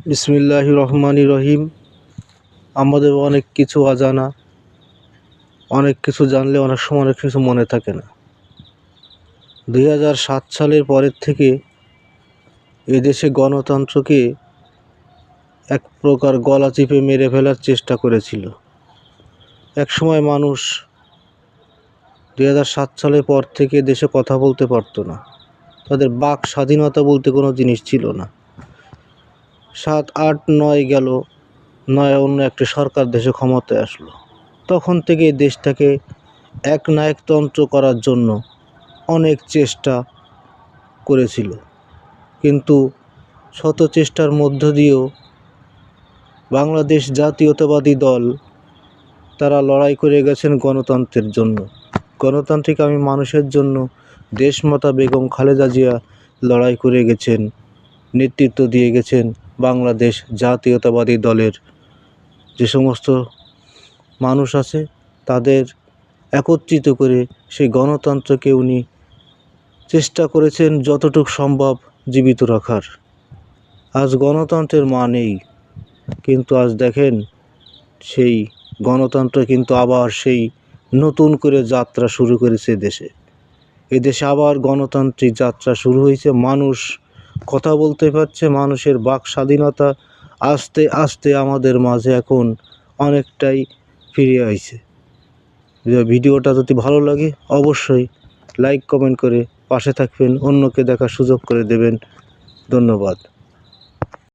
বিসমিল্লাহির রহমানির রহিম। আমাদের অনেক কিছু অজানা, অনেক কিছু জানলে অনেক সময় অনেক কিছু মনে থাকে না। 2007 সালের পরের থেকে এদেশে গণতন্ত্রকে এক প্রকার গলা চিপে মেরে ফেলার চেষ্টা করেছিল। একসময় মানুষ 2007 সালের পর থেকে দেশে কথা বলতে পারতো না, তাদের বাক স্বাধীনতা বলতে কোনো জিনিস ছিল না। 7, 8, 9 গেল, 9 অন্য একটি সরকার দেশে ক্ষমতায় আসলো। তখন থেকে দেশটাকে একনায়কতন্ত্র করার জন্য অনেক চেষ্টা করেছিল, কিন্তু শত চেষ্টার মধ্য দিয়েও বাংলাদেশ জাতীয়তাবাদী দল তারা লড়াই করে গেছেন গণতন্ত্রের জন্য। গণতান্ত্রিক আমি মানুষের জন্য দেশমাতা বেগম খালেদা জিয়া লড়াই করে গেছেন, নেতৃত্ব দিয়ে গেছেন। বাংলাদেশ জাতীয়তাবাদী দলের যে সমস্ত মানুষ আছে তাদের একত্রিত করে সেই গণতন্ত্রকে উনি চেষ্টা করেছেন যতটুকু সম্ভব জীবিত রাখার। আজ গণতন্ত্রের মা নেই, কিন্তু আজ দেখেন সেই গণতন্ত্র কিন্তু আবার সেই নতুন করে যাত্রা শুরু করেছে দেশে। এদেশে আবার গণতান্ত্রিক যাত্রা শুরু হয়েছে। মানুষ কথা বলতে পারছে, মানুষের বাক স্বাধীনতা আস্তে আস্তে আমাদের মাঝে এখন অনেকটাই ফিরে আইছে। ভিডিওটা যদি ভালো লাগে অবশ্যই লাইক কমেন্ট করে পাশে থাকবেন, অন্যকে দেখার সুযোগ করে দেবেন। ধন্যবাদ।